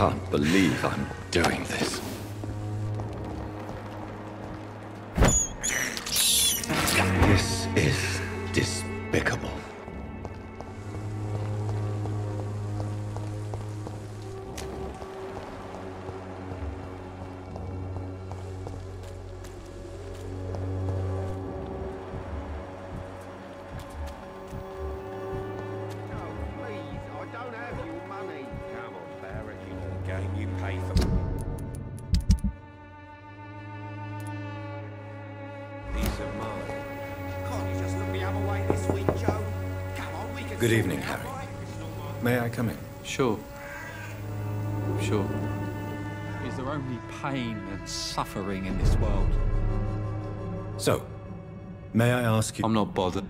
can't believe I'm doing this. This is despicable. Good evening, Harry. May I come in? Sure. Sure. Is there only pain and suffering in this world? So, may I ask you... I'm not bothered.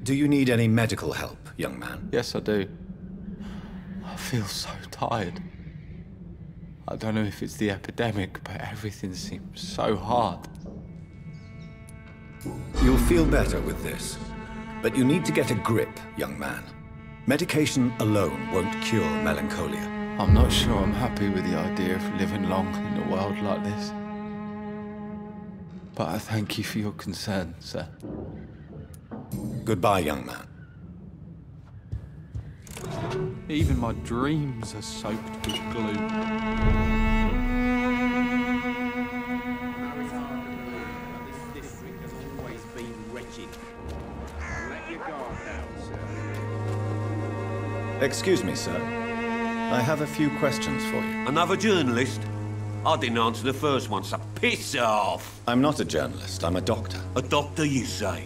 Do you need any medical help, young man? Yes, I do. I feel so tired. I don't know if it's the epidemic, but everything seems so hard. You'll feel better with this. But you need to get a grip, young man. Medication alone won't cure melancholia. I'm not sure I'm happy with the idea of living long in a world like this. But I thank you for your concern, sir. Goodbye, young man. Even my dreams are soaked with gloom. Excuse me, sir. I have a few questions for you. Another journalist? I didn't answer the first one, so piss off! I'm not a journalist, I'm a doctor. A doctor, you say?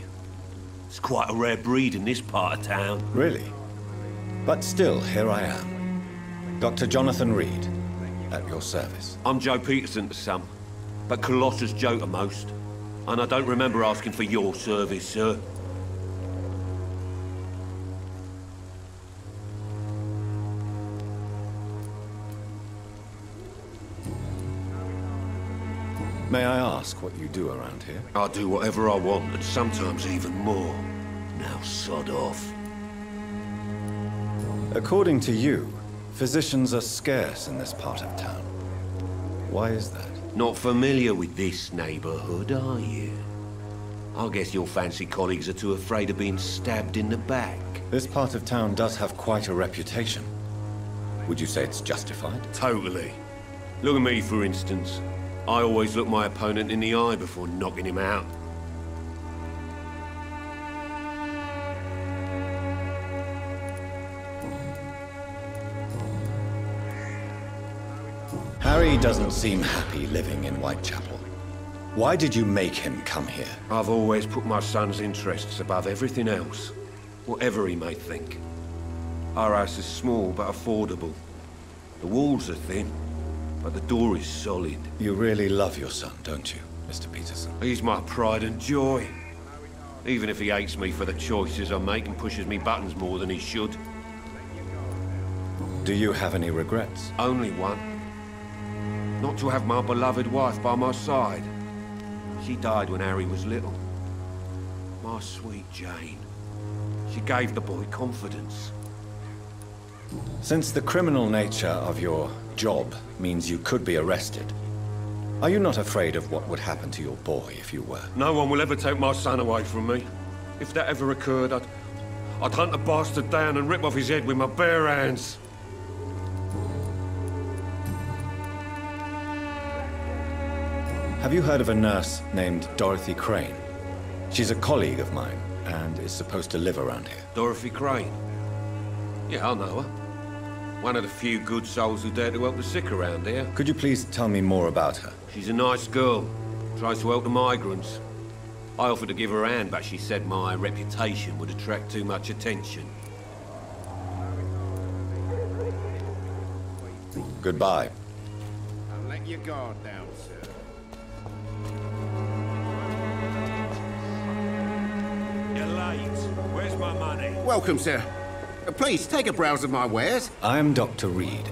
It's quite a rare breed in this part of town. Really? But still, here I am. Dr. Jonathan Reid, at your service. I'm Joe Peterson to some, but Colossus Joe to most. And I don't remember asking for your service, sir. May I ask what you do around here? I do whatever I want, and sometimes even more. Now sod off. According to you, physicians are scarce in this part of town. Why is that? Not familiar with this neighborhood, are you? I guess your fancy colleagues are too afraid of being stabbed in the back. This part of town does have quite a reputation. Would you say it's justified? Totally. Look at me, for instance. I always look my opponent in the eye before knocking him out. Harry doesn't seem happy living in Whitechapel. Why did you make him come here? I've always put my son's interests above everything else, whatever he may think. Our house is small but affordable. The walls are thin, but the door is solid. You really love your son, don't you, Mr. Peterson? He's my pride and joy. Even if he hates me for the choices I make and pushes me buttons more than he should. Do you have any regrets? Only one. Not to have my beloved wife by my side. She died when Harry was little. My sweet Jane. She gave the boy confidence. Since the criminal nature of your job means you could be arrested, are you not afraid of what would happen to your boy if you were? No one will ever take my son away from me. If that ever occurred, I'd hunt the bastard down and rip off his head with my bare hands. Have you heard of a nurse named Dorothy Crane? She's a colleague of mine and is supposed to live around here. Dorothy Crane? Yeah, I know her. One of the few good souls who dare to help the sick around here. Could you please tell me more about her? She's a nice girl. Tries to help the migrants. I offered to give her a hand, but she said my reputation would attract too much attention. Goodbye. I'll let your guard down, sir. You're late. Where's my money? Welcome, sir. Please, take a browse of my wares. I'm Dr. Reid.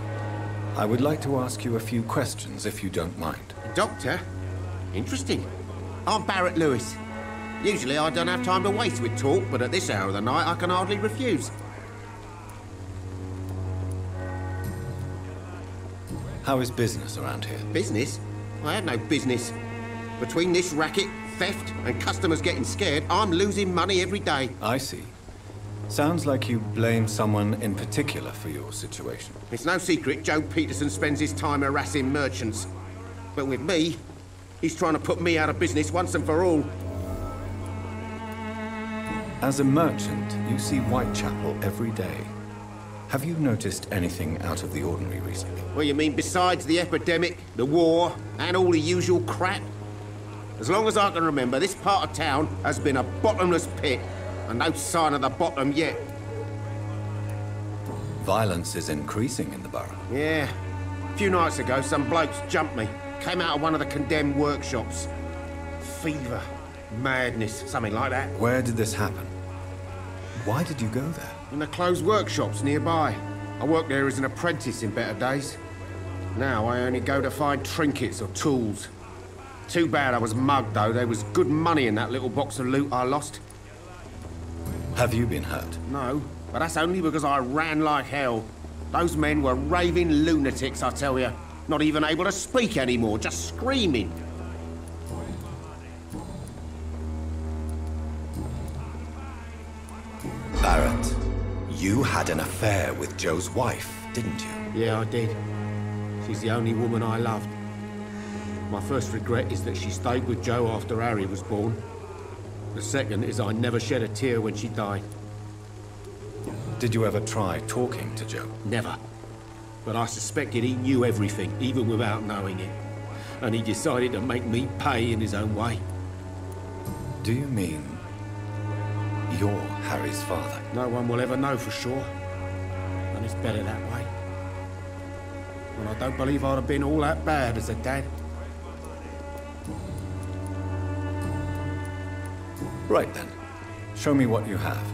I would like to ask you a few questions, if you don't mind. Doctor? Interesting. I'm Barrett Lewis. Usually I don't have time to waste with talk, but at this hour of the night I can hardly refuse. How is business around here? Business? I had no business. Between this racket, theft, and customers getting scared, I'm losing money every day. I see. Sounds like you blame someone in particular for your situation. It's no secret Joe Peterson spends his time harassing merchants. But with me, he's trying to put me out of business once and for all. As a merchant, you see Whitechapel every day. Have you noticed anything out of the ordinary recently? What you mean besides the epidemic, the war, and all the usual crap? As long as I can remember, this part of town has been a bottomless pit, and no sign of the bottom yet. Violence is increasing in the borough. Yeah. A few nights ago, some blokes jumped me. Came out of one of the condemned workshops. Fever, madness, something like that. Where did this happen? Why did you go there? In the closed workshops nearby. I worked there as an apprentice in better days. Now I only go to find trinkets or tools. Too bad I was mugged, though. There was good money in that little box of loot I lost. Have you been hurt? No, but that's only because I ran like hell. Those men were raving lunatics, I tell you. Not even able to speak anymore, just screaming. Barrett, you had an affair with Joe's wife, didn't you? Yeah, I did. She's the only woman I loved. My first regret is that she stayed with Joe after Harry was born. The second is I never shed a tear when she died. Did you ever try talking to Joe? Never. But I suspected he knew everything, even without knowing it. And he decided to make me pay in his own way. Do you mean you're Harry's father? No one will ever know for sure. And it's better that way. And I don't believe I'd have been all that bad as a dad. Right then. Show me what you have.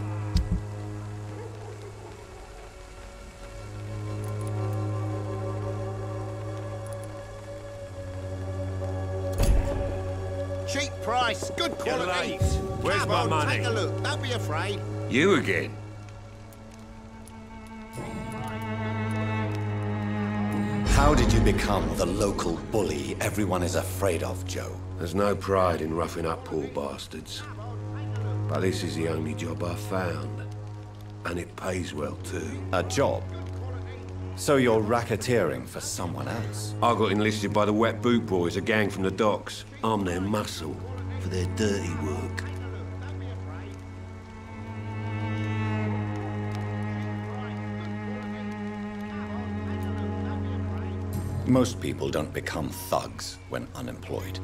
Cheap price, good quality. Where's my money? Take a look, don't be afraid. You again? How did you become the local bully everyone is afraid of, Joe? There's no pride in roughing up poor bastards. But this is the only job I've found. And it pays well, too. A job? So you're racketeering for someone else? I got enlisted by the Wet Boot Boys, a gang from the docks. I'm their muscle for their dirty work. Most people don't become thugs when unemployed.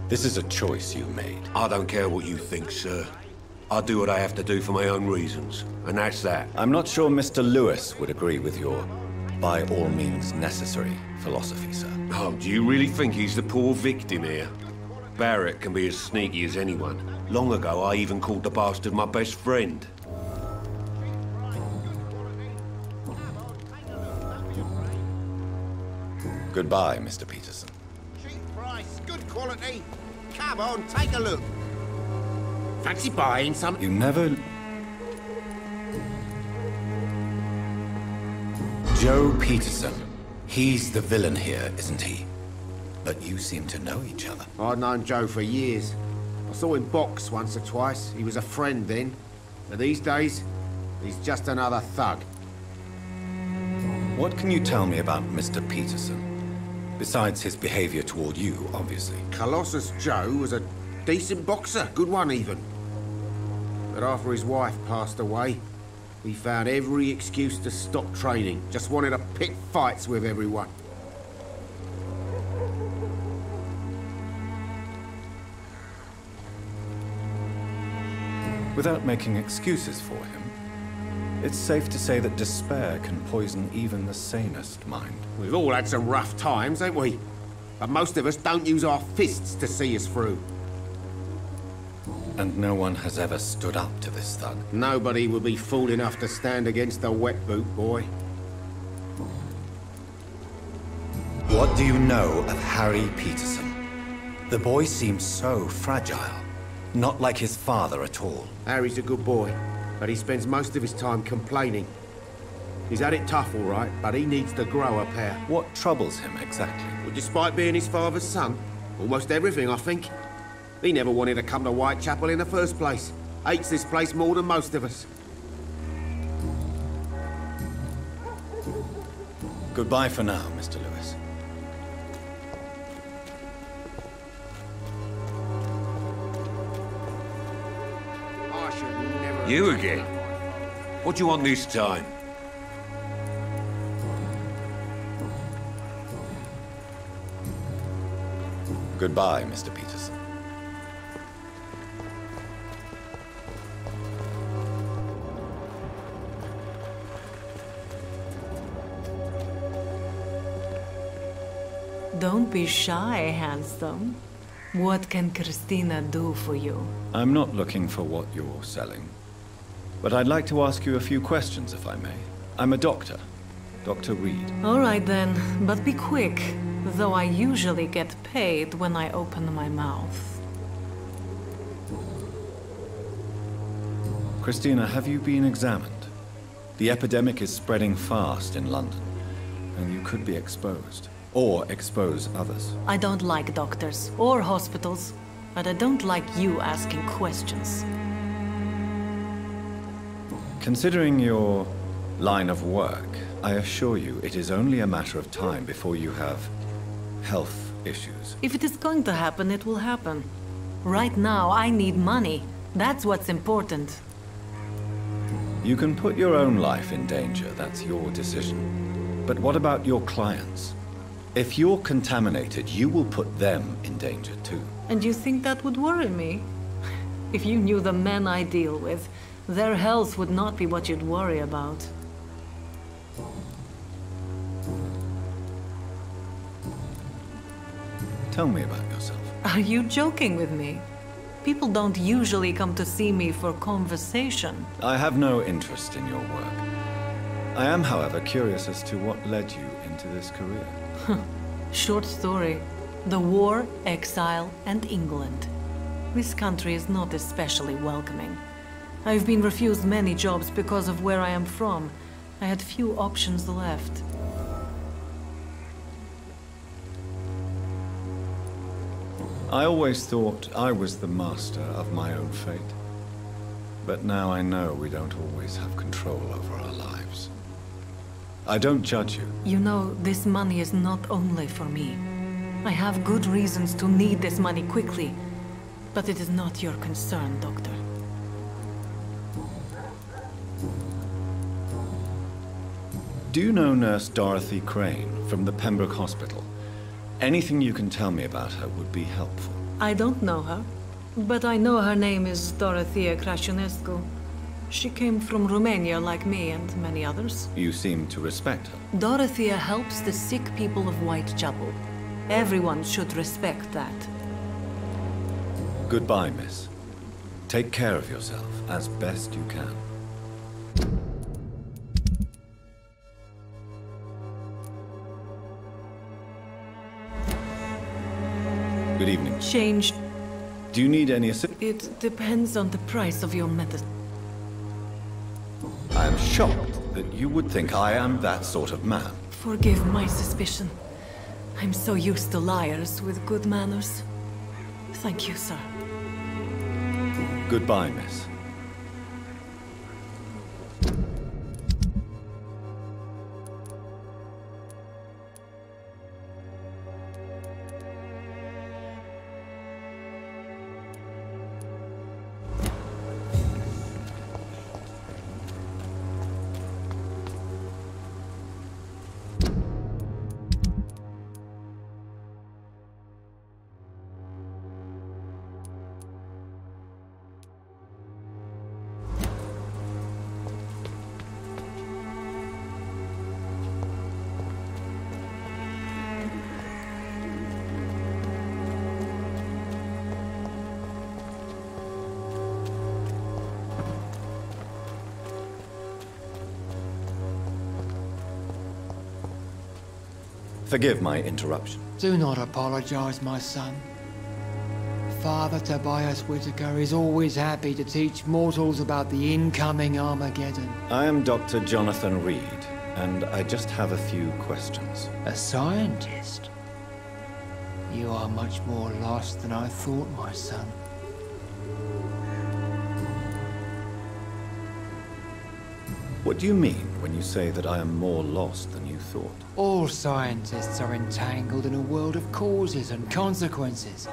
This is a choice you made. I don't care what you think, sir. I do what I have to do for my own reasons, and that's that. I'm not sure Mr. Lewis would agree with your by all means necessary philosophy, sir. Oh, do you really think he's the poor victim here? Barrett can be as sneaky as anyone. Long ago, I even called the bastard my best friend. Goodbye, Mr. Peterson. Cheap price, good quality. Come on, take a look. Fancy buying some? You never... Joe Peterson. He's the villain here, isn't he? But you seem to know each other. I'd known Joe for years. I saw him box once or twice. He was a friend then. But these days, he's just another thug. What can you tell me about Mr. Peterson? Besides his behavior toward you, obviously. Colossus Joe was a decent boxer, good one even. But after his wife passed away, he found every excuse to stop training. Just wanted to pick fights with everyone. Without making excuses for him, it's safe to say that despair can poison even the sanest mind. We've all had some rough times, ain't we? But most of us don't use our fists to see us through. And no one has ever stood up to this thug. Nobody would be fool enough to stand against the Wet Boot Boy. What do you know of Harry Peterson? The boy seems so fragile. Not like his father at all. Harry's a good boy, but he spends most of his time complaining. He's had it tough, all right, but he needs to grow a pair. What troubles him exactly? Well, despite being his father's son, almost everything, I think. He never wanted to come to Whitechapel in the first place. Hates this place more than most of us. Goodbye for now, Mr. Lewis. I should never... You again? What do you want this time? Goodbye, Mr. Peterson. Don't be shy, handsome. What can Cristina do for you? I'm not looking for what you're selling. But I'd like to ask you a few questions, if I may. I'm a doctor. Dr. Reid. All right then, but be quick. Though I usually get paid when I open my mouth. Cristina, have you been examined? The epidemic is spreading fast in London, and you could be exposed. Or expose others. I don't like doctors or hospitals, but I don't like you asking questions. Considering your line of work, I assure you it is only a matter of time before you have health issues. If it is going to happen, it will happen. Right now, I need money. That's what's important. You can put your own life in danger, that's your decision. But what about your clients? If you're contaminated, you will put them in danger too. And you think that would worry me? If you knew the men I deal with, their health would not be what you'd worry about. Tell me about yourself. Are you joking with me? People don't usually come to see me for conversation. I have no interest in your work. I am, however, curious as to what led you into this career. Short story. The war, exile, and England. This country is not especially welcoming. I've been refused many jobs because of where I am from. I had few options left. I always thought I was the master of my own fate. But now I know we don't always have control over our lives. I don't judge you. You know, this money is not only for me. I have good reasons to need this money quickly. But it is not your concern, Doctor. Do you know Nurse Dorothy Crane from the Pembroke Hospital? Anything you can tell me about her would be helpful. I don't know her, but I know her name is Dorothea Crăciunescu. She came from Romania like me and many others. You seem to respect her. Dorothea helps the sick people of Whitechapel. Everyone should respect that. Goodbye, miss. Take care of yourself as best you can. Good evening. Change. Do you need any assistance? It depends on the price of your medicine. I am shocked that you would think I am that sort of man. Forgive my suspicion. I'm so used to liars with good manners. Thank you, sir. Goodbye, miss. Forgive my interruption. Do not apologize, my son. Father Tobias Whitaker is always happy to teach mortals about the incoming Armageddon. I am Dr. Jonathan Reid, and I just have a few questions. A scientist? You are much more lost than I thought, my son. What do you mean when you say that I am more lost than you thought? All scientists are entangled in a world of causes and consequences,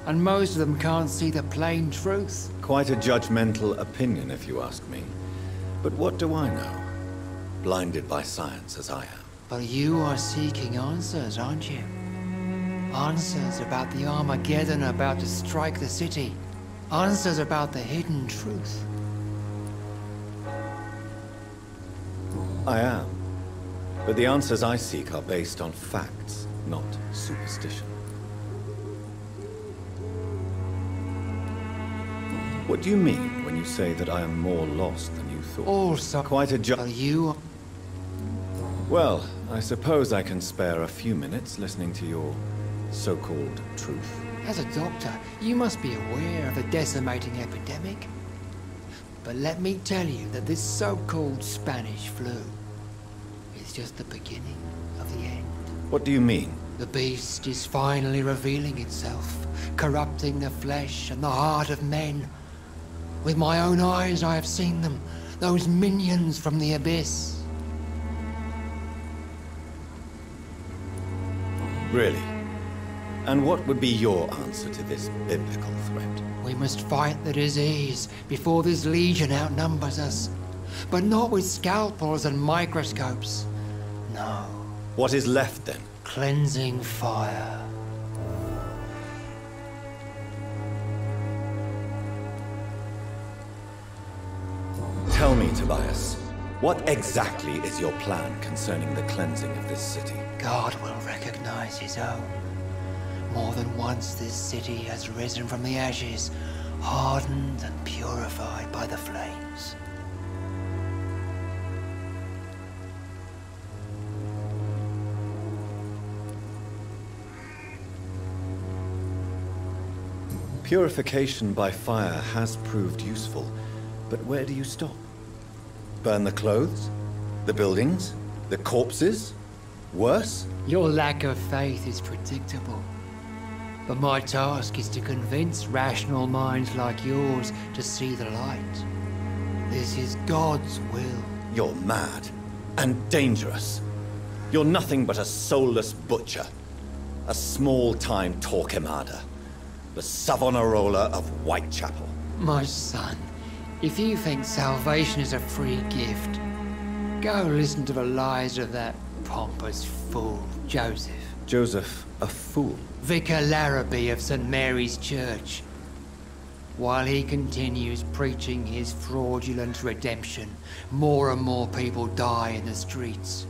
and most of them can't see the plain truth. Quite a judgmental opinion, if you ask me. But what do I know? Blinded by science as I am. But you are seeking answers, aren't you? Answers about the Armageddon about to strike the city. Answers about the hidden truth. I am. But the answers I seek are based on facts, not superstition. What do you mean when you say that I am more lost than you thought? Also, Quite a but you... Well, I suppose I can spare a few minutes listening to your so-called truth. As a doctor, you must be aware of the decimating epidemic. But let me tell you that this so-called Spanish flu is just the beginning of the end. What do you mean? The beast is finally revealing itself, corrupting the flesh and the heart of men. With my own eyes I have seen them, those minions from the abyss. Really? And what would be your answer to this biblical threat? We must fight the disease before this legion outnumbers us. But not with scalpels and microscopes. No. What is left then? Cleansing fire. Tell me, Tobias, what exactly is your plan concerning the cleansing of this city? God will recognize his own. More than once this city has risen from the ashes, hardened and purified by the flames. Purification by fire has proved useful, but where do you stop? Burn the clothes? The buildings? The corpses? Worse? Your lack of faith is predictable. But my task is to convince rational minds like yours to see the light. This is God's will. You're mad and dangerous. You're nothing but a soulless butcher. A small-time Torquemada. The Savonarola of Whitechapel. My son, if you think salvation is a free gift, go listen to the lies of that pompous fool, Joseph. Joseph, a fool? Vicar Larrabee of St. Mary's Church. While he continues preaching his fraudulent redemption, more and more people die in the streets.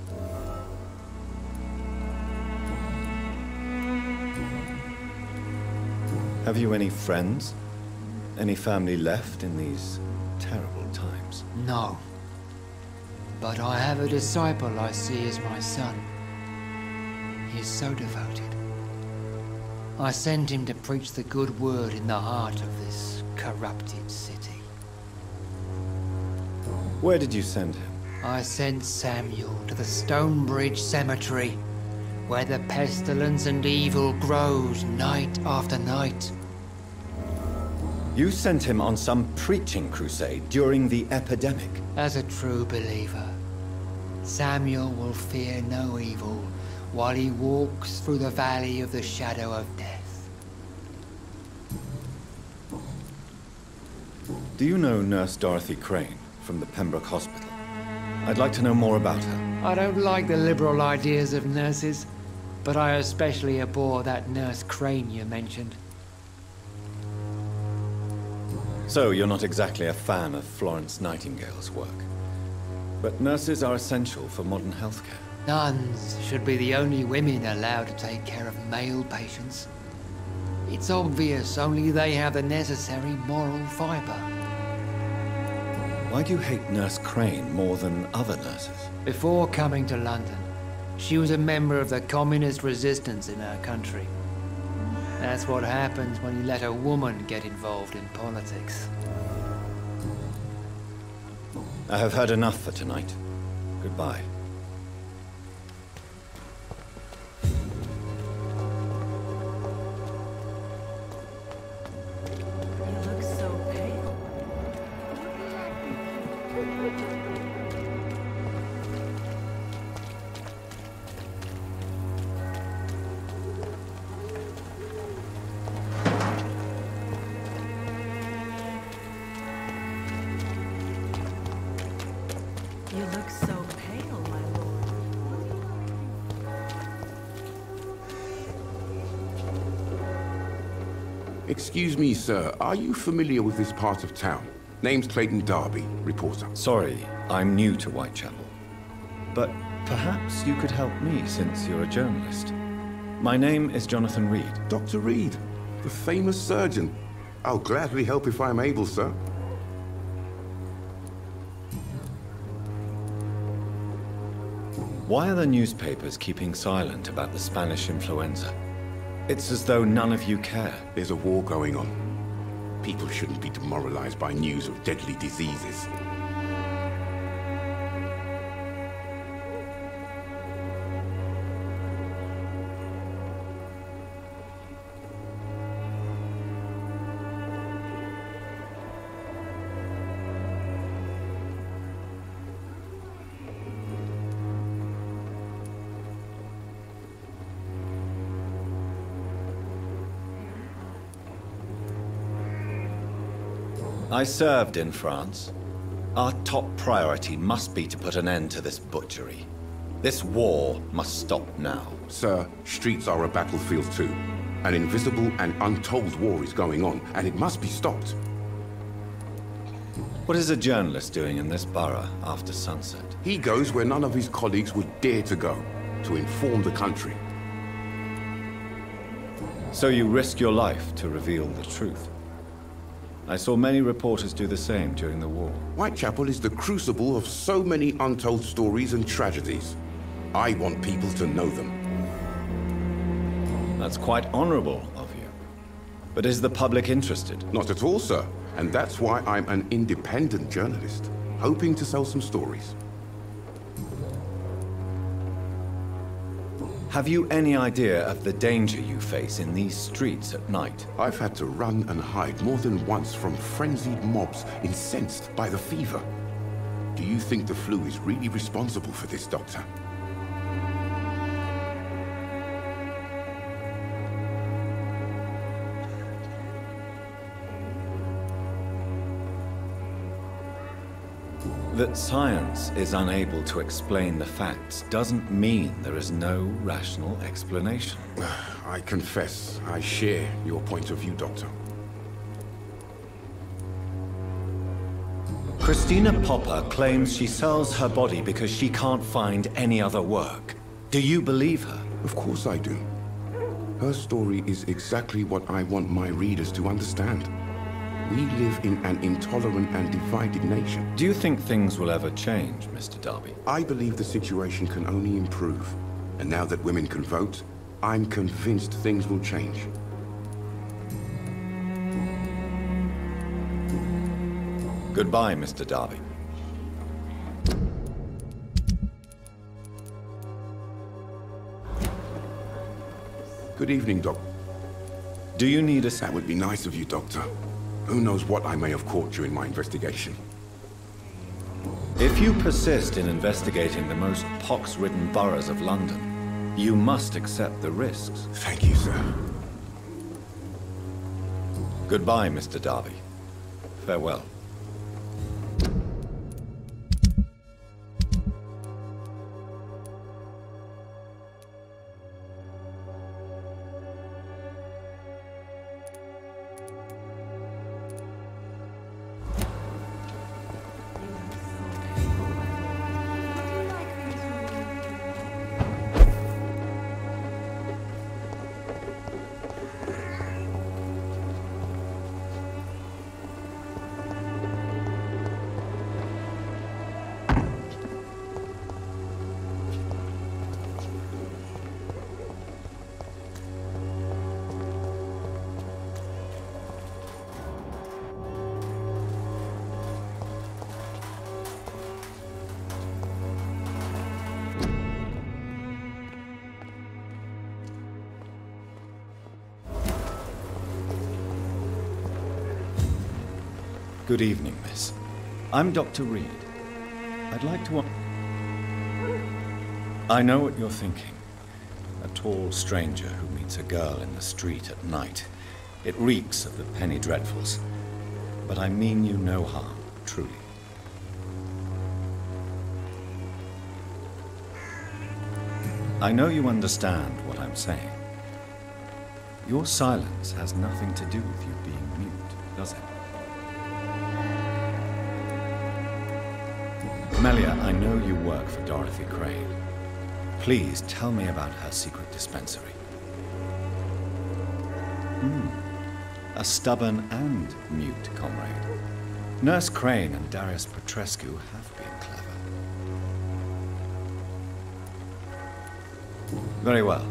Have you any friends? Any family left in these terrible times? No. But I have a disciple I see as my son. He is so devoted. I sent him to preach the good word in the heart of this corrupted city. Where did you send him? I sent Samuel to the Stonebridge Cemetery, where the pestilence and evil grows night after night. You sent him on some preaching crusade during the epidemic. As a true believer, Samuel will fear no evil while he walks through the valley of the shadow of death. Do you know Nurse Dorothy Crane from the Pembroke Hospital? I'd like to know more about her. I don't like the liberal ideas of nurses, but I especially abhor that Nurse Crane you mentioned. So you're not exactly a fan of Florence Nightingale's work. But nurses are essential for modern healthcare. Nuns should be the only women allowed to take care of male patients. It's obvious only they have the necessary moral fiber. Why do you hate Nurse Crane more than other nurses? Before coming to London, she was a member of the communist resistance in her country. That's what happens when you let a woman get involved in politics. I have heard enough for tonight. Goodbye. Excuse me, sir. Are you familiar with this part of town? Name's Clayton Darby, reporter. Sorry, I'm new to Whitechapel. But perhaps you could help me since you're a journalist. My name is Jonathan Reid. Dr. Reid, the famous surgeon. I'll gladly help if I'm able, sir. Why are the newspapers keeping silent about the Spanish influenza? It's as though none of you care. There's a war going on. People shouldn't be demoralized by news of deadly diseases. I served in France. Our top priority must be to put an end to this butchery. This war must stop now. Sir, streets are a battlefield too. An invisible and untold war is going on, and it must be stopped. What is a journalist doing in this borough after sunset? He goes where none of his colleagues would dare to go, to inform the country. So you risk your life to reveal the truth. I saw many reporters do the same during the war. Whitechapel is the crucible of so many untold stories and tragedies. I want people to know them. That's quite honorable of you. But is the public interested? Not at all, sir. And that's why I'm an independent journalist, hoping to sell some stories. Have you any idea of the danger you face in these streets at night? I've had to run and hide more than once from frenzied mobs incensed by the fever. Do you think the flu is really responsible for this, Doctor? That science is unable to explain the facts doesn't mean there is no rational explanation. I confess, I share your point of view, Doctor. Cristina Popper claims she sells her body because she can't find any other work. Do you believe her? Of course I do. Her story is exactly what I want my readers to understand. We live in an intolerant and divided nation. Do you think things will ever change, Mr. Darby? I believe the situation can only improve. And now that women can vote, I'm convinced things will change. Goodbye, Mr. Darby. Good evening, Doc. Do you need a... That would be nice of you, Doctor. Who knows what I may have caught during my investigation. If you persist in investigating the most pox-ridden boroughs of London, you must accept the risks. Thank you, sir. Goodbye, Mr. Darby. Farewell. Good evening, miss. I'm Dr. Reid. I'd like to... I know what you're thinking. A tall stranger who meets a girl in the street at night. It reeks of the penny dreadfuls. But I mean you no harm, truly. I know you understand what I'm saying. Your silence has nothing to do with you being mute, does it? Melia, I know you work for Dorothy Crane. Please tell me about her secret dispensary. A stubborn and mute comrade. Nurse Crane and Darius Petrescu have been clever. Very well.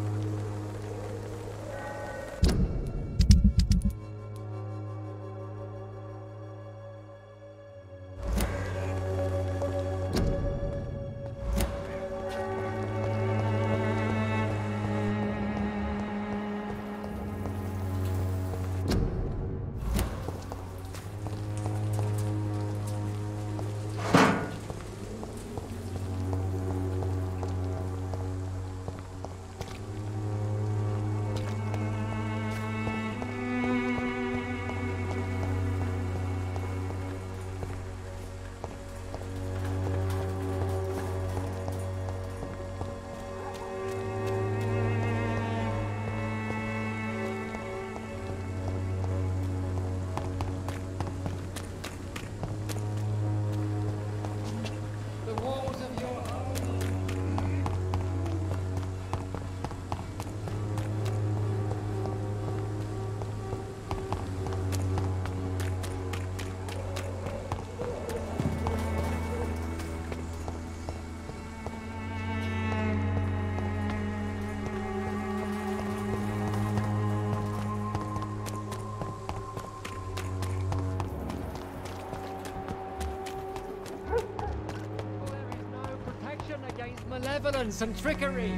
Malevolence and trickery!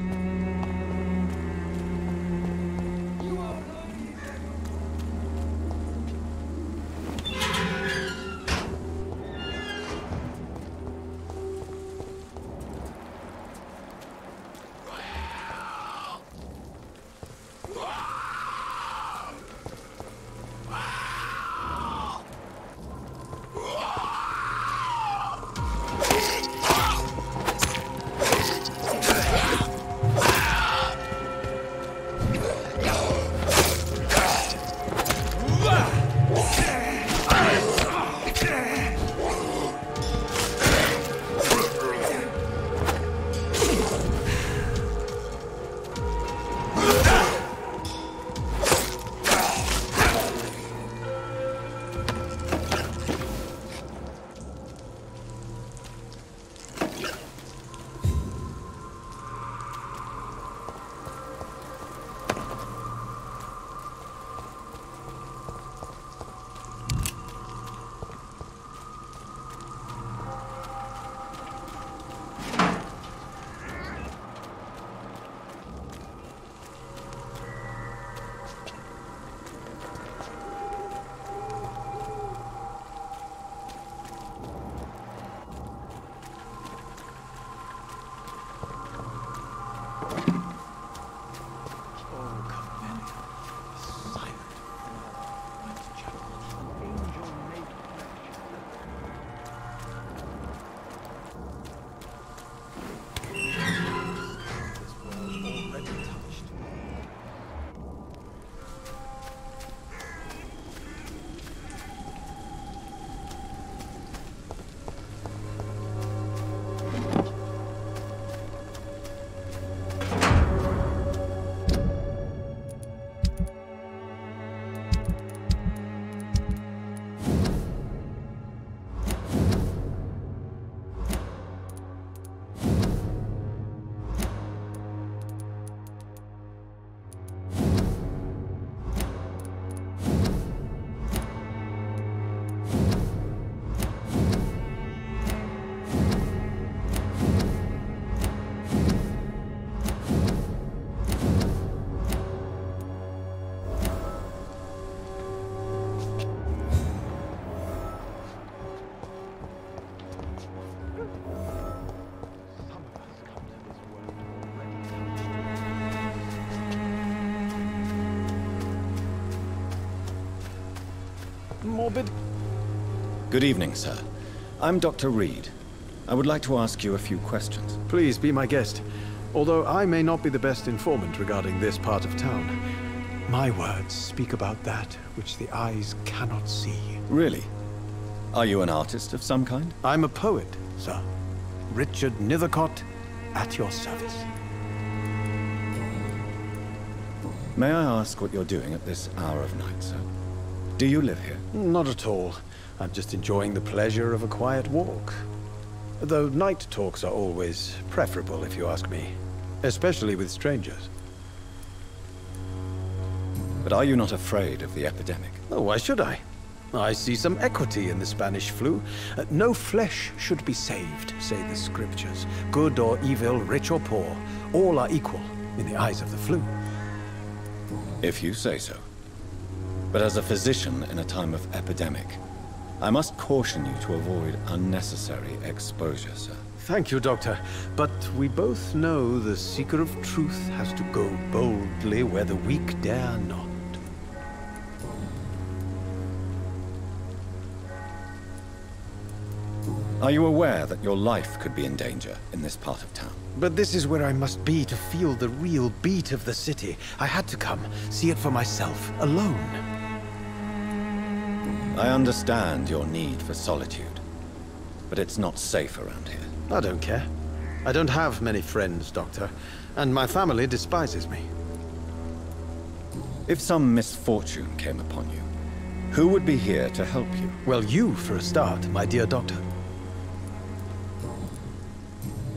Morbid. Good evening, sir. I'm Dr. Reid. I would like to ask you a few questions. Please be my guest. Although I may not be the best informant regarding this part of town, My words speak about that which the eyes cannot see. Really? Are you an artist of some kind? I'm a poet, sir. Richard Nethercott, at your service. May I ask what you're doing at this hour of night, sir? Do you live here? Not at all. I'm just enjoying the pleasure of a quiet walk. Though night talks are always preferable, if you ask me. Especially with strangers. But are you not afraid of the epidemic? Oh, why should I? I see some equity in the Spanish flu. No flesh should be saved, say the scriptures. Good or evil, rich or poor, all are equal in the eyes of the flu. If you say so. But as a physician in a time of epidemic, I must caution you to avoid unnecessary exposure, sir. Thank you, Doctor. But we both know the seeker of truth has to go boldly where the weak dare not. Are you aware that your life could be in danger in this part of town? But this is where I must be to feel the real beat of the city. I had to come, see it for myself, alone. I understand your need for solitude, but it's not safe around here. I don't care. I don't have many friends, Doctor, and my family despises me. If some misfortune came upon you, who would be here to help you? Well, you, for a start, my dear Doctor.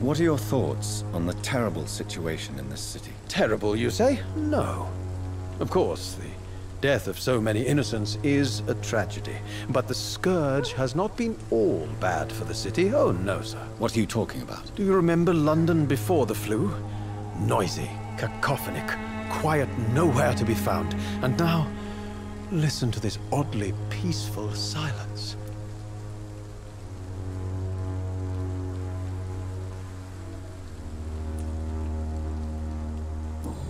What are your thoughts on the terrible situation in this city? Terrible, you say? No. Of course, the death of so many innocents is a tragedy. But the scourge has not been all bad for the city. Oh, no, sir. What are you talking about? Do you remember London before the flu? Noisy, cacophonic, quiet nowhere to be found. And now, listen to this oddly peaceful silence.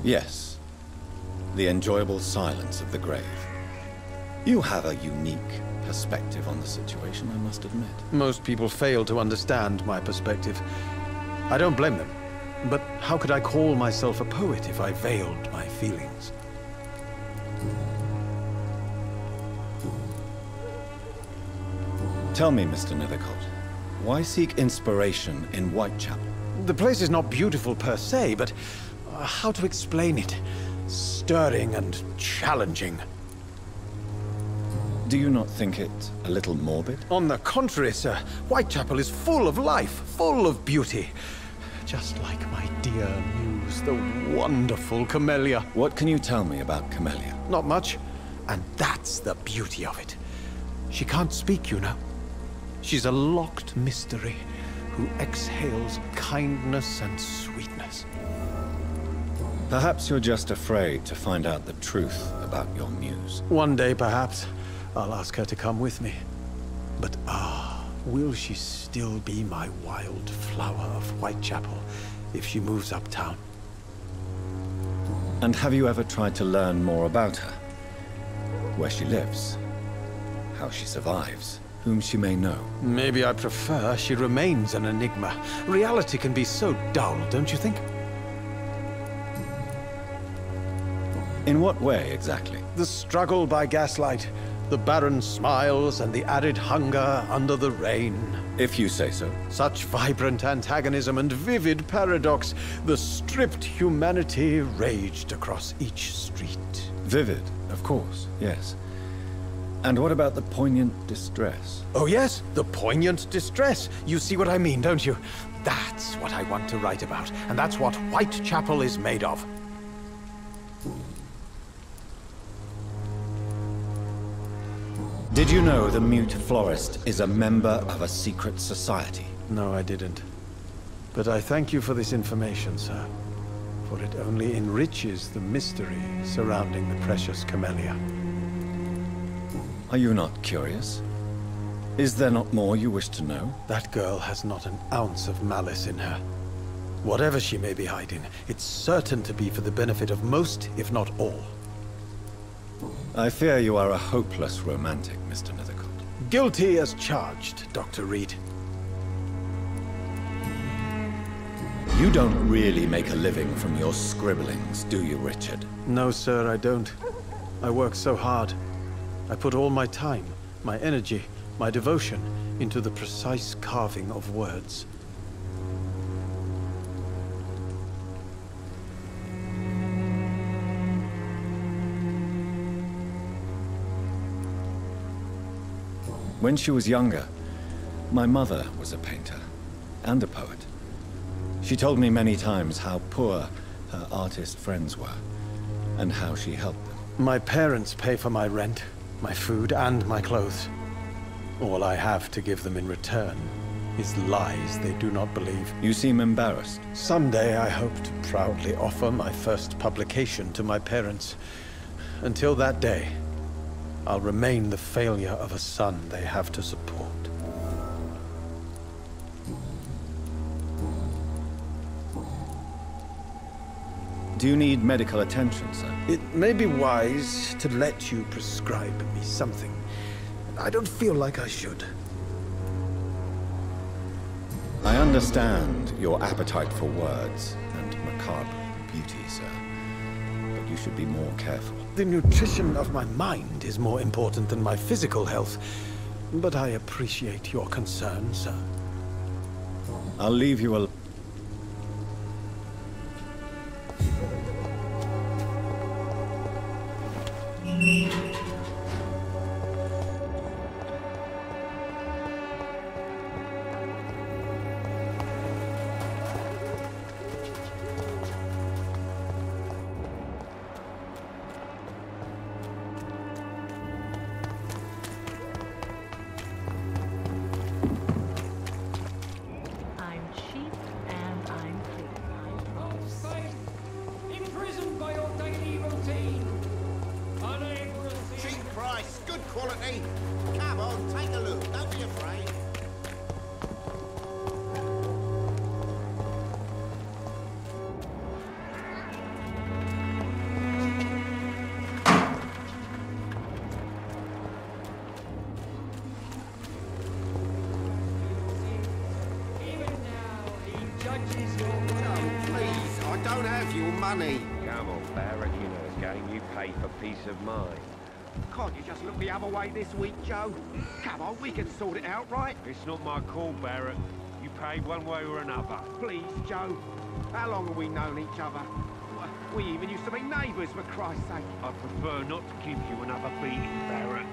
Yes. The enjoyable silence of the grave. You have a unique perspective on the situation, I must admit. Most people fail to understand my perspective. I don't blame them. But how could I call myself a poet if I veiled my feelings? Tell me, Mr. Nethercott, why seek inspiration in Whitechapel? The place is not beautiful per se, but how to explain it? Stirring and challenging. Do you not think it a little morbid? On the contrary, sir. Whitechapel is full of life, full of beauty. Just like my dear muse, the wonderful Camellia. What can you tell me about Camellia? Not much. And that's the beauty of it. She can't speak, you know. She's a locked mystery who exhales kindness and sweetness. Perhaps you're just afraid to find out the truth about your muse. One day, perhaps, I'll ask her to come with me. But will she still be my wild flower of Whitechapel if she moves uptown? And have you ever tried to learn more about her? Where she lives? How she survives? Whom she may know? Maybe I prefer she remains an enigma. Reality can be so dull, don't you think? In what way, exactly? The struggle by gaslight, the barren smiles and the arid hunger under the rain. If you say so. Such vibrant antagonism and vivid paradox, the stripped humanity raged across each street. Vivid, of course, yes. And what about the poignant distress? Oh yes, the poignant distress. You see what I mean, don't you? That's what I want to write about, and that's what Whitechapel is made of. Did you know the mute florist is a member of a secret society? No, I didn't. But I thank you for this information, sir. For it only enriches the mystery surrounding the precious Camellia. Are you not curious? Is there not more you wish to know? That girl has not an ounce of malice in her. Whatever she may be hiding, it's certain to be for the benefit of most, if not all. I fear you are a hopeless romantic, Mr. Nethercott. Guilty as charged, Dr. Reid. You don't really make a living from your scribblings, do you, Richard? No, sir, I don't. I work so hard. I put all my time, my energy, my devotion into the precise carving of words. When she was younger, my mother was a painter and a poet. She told me many times how poor her artist friends were and how she helped them. My parents pay for my rent, my food, and my clothes. All I have to give them in return is lies they do not believe. You seem embarrassed. Someday I hope to proudly offer my first publication to my parents. Until that day, I'll remain the failure of a son they have to support. Do you need medical attention, sir? It may be wise to let you prescribe me something. I don't feel like I should. I understand your appetite for words and macabre beauty, sir. But you should be more careful. The nutrition of my mind is more important than my physical health. But I appreciate your concern, sir. I'll leave you alone. Money. Come on, Barrett, you know the game. You pay for peace of mind. Can't you just look the other way this week, Joe? Come on, we can sort it out, right? It's not my call, Barrett. You pay one way or another. Please, Joe. How long have we known each other? We even used to be neighbours, for Christ's sake. I prefer not to give you another beating, Barrett.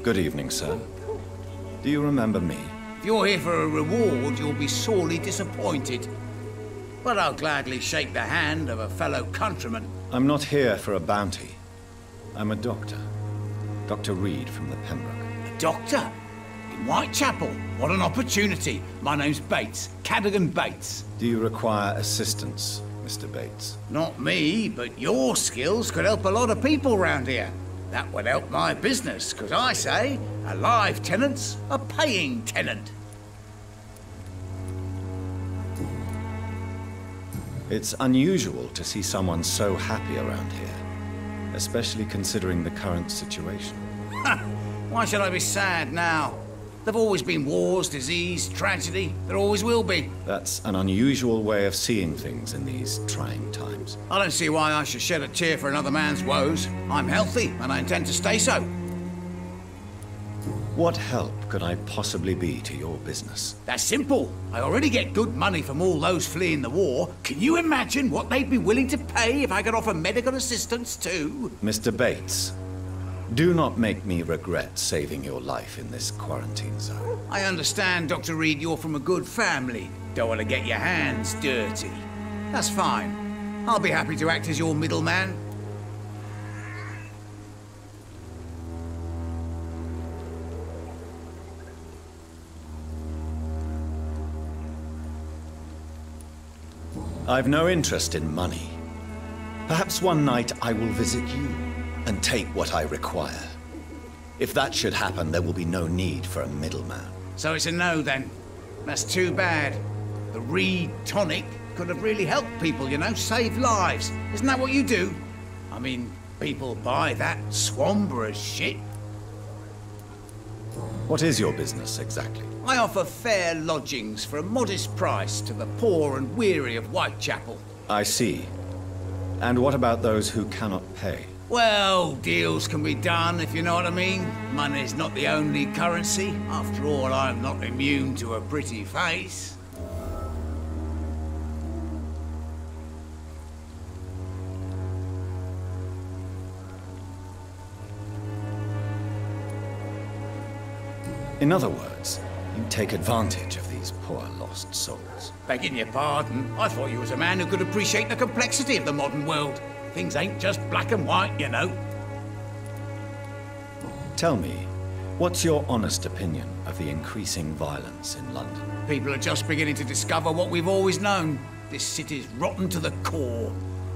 Good evening, sir. Do you remember me? If you're here for a reward, you'll be sorely disappointed. But I'll gladly shake the hand of a fellow countryman. I'm not here for a bounty. I'm a doctor. Dr. Reid from the Pembroke. A doctor? In Whitechapel? What an opportunity. My name's Bates. Cadogan Bates. Do you require assistance, Mr. Bates? Not me, but your skills could help a lot of people round here. That would help my business, because I say, a live tenant's a paying tenant. It's unusual to see someone so happy around here, especially considering the current situation. Why should I be sad now? There've always been wars, disease, tragedy. There always will be. That's an unusual way of seeing things in these trying times. I don't see why I should shed a tear for another man's woes. I'm healthy, and I intend to stay so. What help could I possibly be to your business? That's simple. I already get good money from all those fleeing the war. Can you imagine what they'd be willing to pay if I could offer medical assistance too? Mr. Bates, do not make me regret saving your life in this quarantine zone. I understand, Dr. Reid, you're from a good family. Don't want to get your hands dirty. That's fine. I'll be happy to act as your middleman. I've no interest in money. Perhaps one night I will visit you and take what I require. If that should happen, there will be no need for a middleman. So it's a no, then. That's too bad. The Reid tonic could have really helped people, you know, save lives. Isn't that what you do? I mean, people buy that Swamborous shit. What is your business, exactly? I offer fair lodgings for a modest price to the poor and weary of Whitechapel. I see. And what about those who cannot pay? Well, deals can be done, if you know what I mean. Money's not the only currency. After all, I'm not immune to a pretty face. In other words, you take advantage of these poor lost souls. Begging your pardon, I thought you was a man who could appreciate the complexity of the modern world. Things ain't just black and white, you know. Tell me, what's your honest opinion of the increasing violence in London? People are just beginning to discover what we've always known. This city's rotten to the core.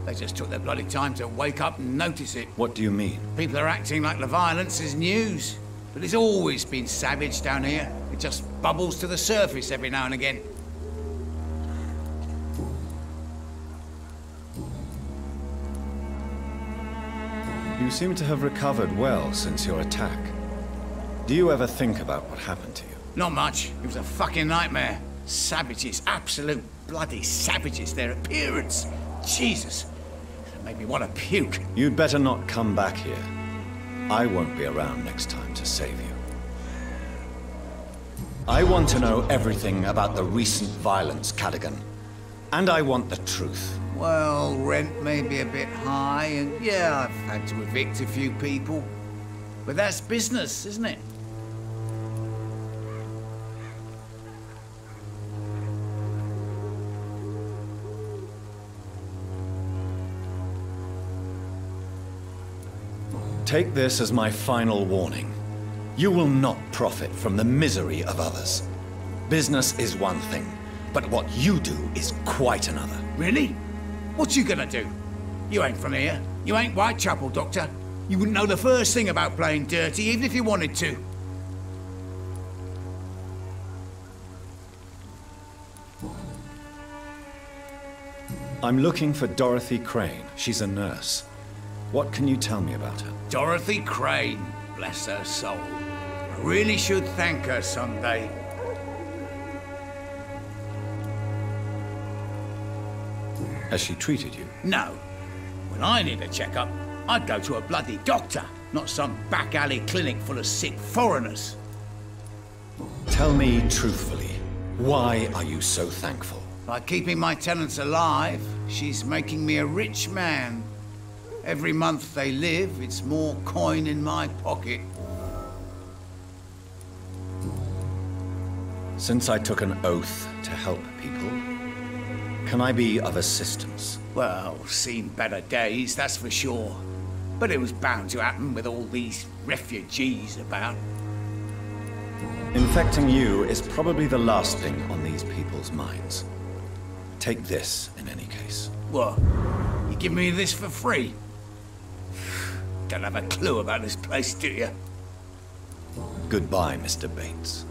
They just took their bloody time to wake up and notice it. What do you mean? People are acting like the violence is news. But it's always been savage down here. It just bubbles to the surface every now and again. You seem to have recovered well since your attack. Do you ever think about what happened to you? Not much. It was a fucking nightmare. Savages, absolute bloody savages. Their appearance. Jesus. It made me want to puke. You'd better not come back here. I won't be around next time to save you. I want to know everything about the recent violence, Cadogan. And I want the truth. Well, rent may be a bit high, and yeah, I've had to evict a few people. But that's business, isn't it? Take this as my final warning. You will not profit from the misery of others. Business is one thing, but what you do is quite another. Really? What you gonna do? You ain't from here. You ain't Whitechapel, Doctor. You wouldn't know the first thing about playing dirty, even if you wanted to. I'm looking for Dorothy Crane. She's a nurse. What can you tell me about her? Dorothy Crane, bless her soul. I really should thank her someday. Has she treated you? No. When I need a checkup, I'd go to a bloody doctor, not some back alley clinic full of sick foreigners. Tell me truthfully, why are you so thankful? By keeping my tenants alive, she's making me a rich man. Every month they live, it's more coin in my pocket. Since I took an oath to help people, can I be of assistance? Well, seen better days, that's for sure. But it was bound to happen with all these refugees about. Infecting you is probably the last thing on these people's minds. Take this, in any case. What? You give me this for free? Don't have a clue about this place, do you? Goodbye, Mr. Bates.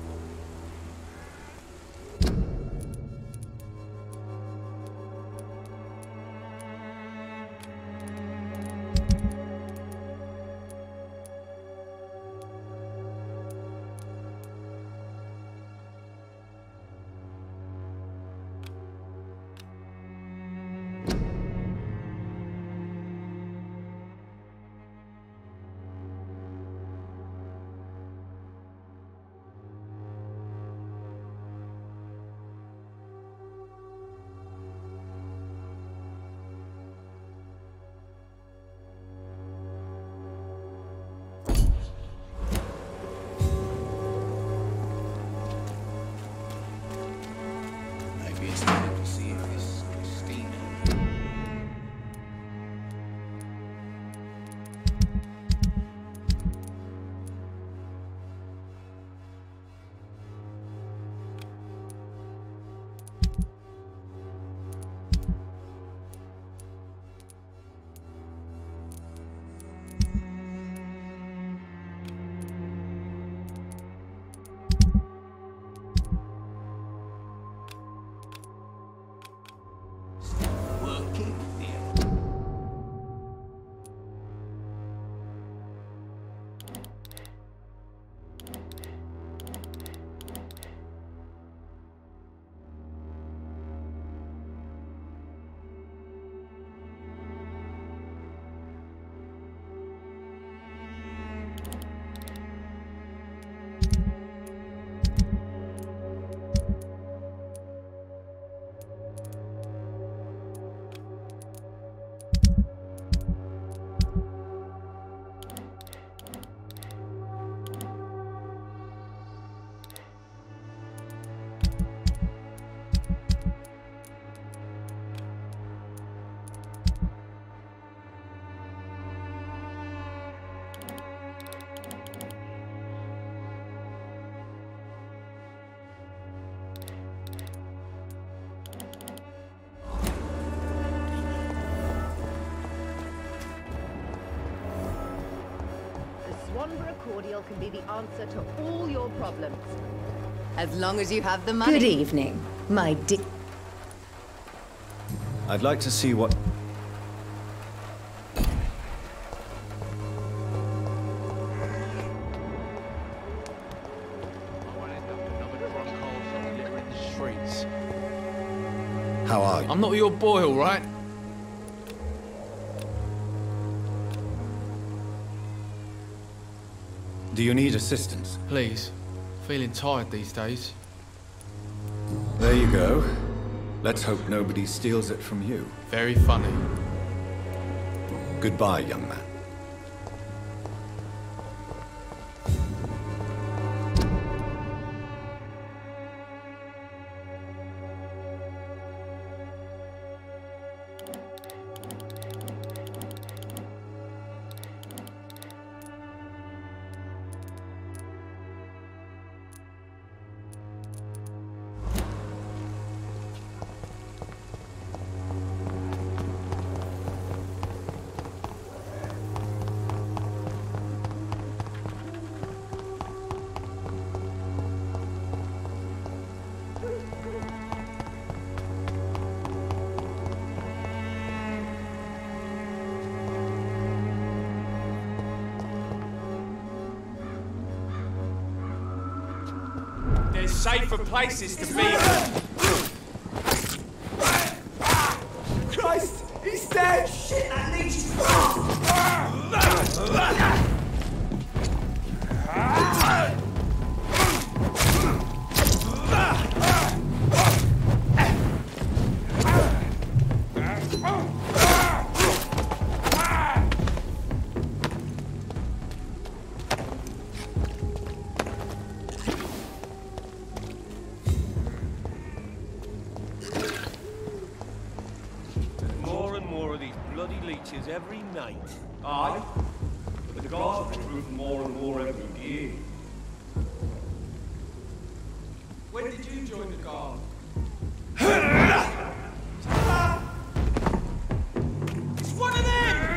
Wanderer cordial can be the answer to all your problems. As long as you have the money. Good evening, my dear. I'd like to see what... How are you? I'm not your boy, all right? Do you need assistance? Please. Feeling tired these days. There you go. Let's hope nobody steals it from you. Very funny. Goodbye, young man. There's safer places to be. Christ! He's dead! Shit, that leech is every night. Aye, but the gods recruit more and more every year. When did you join the guard? It's one of them!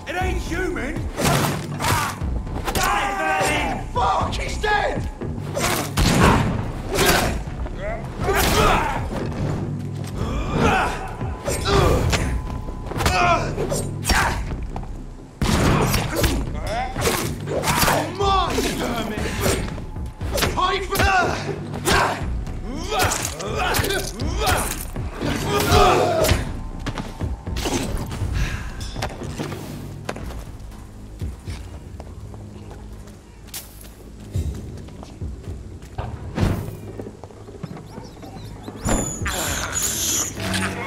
It ain't human! Die, Berlin! Fuck, he's dead!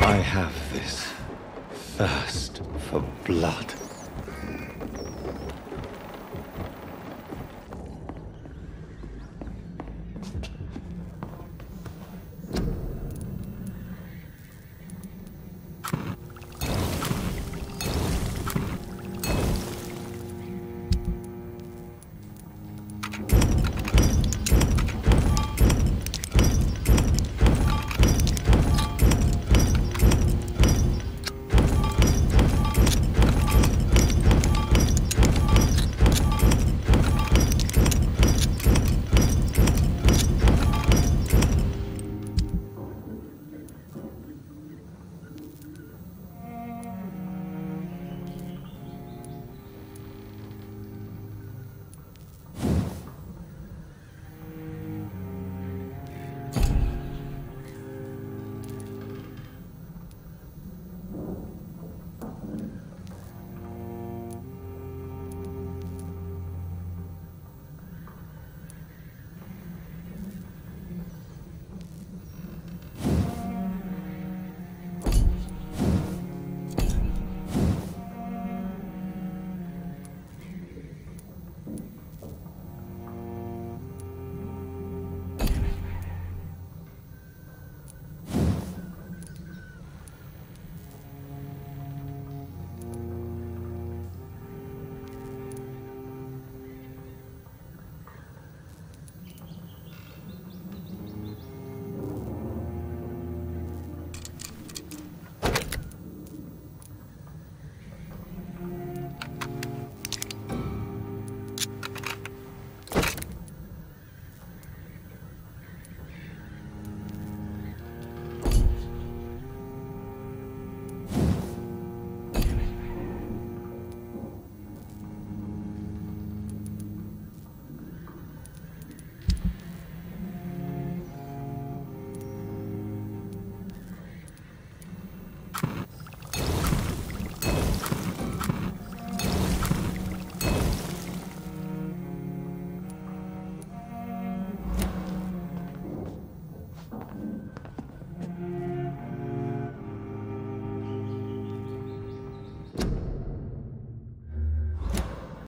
I have this thirst for blood.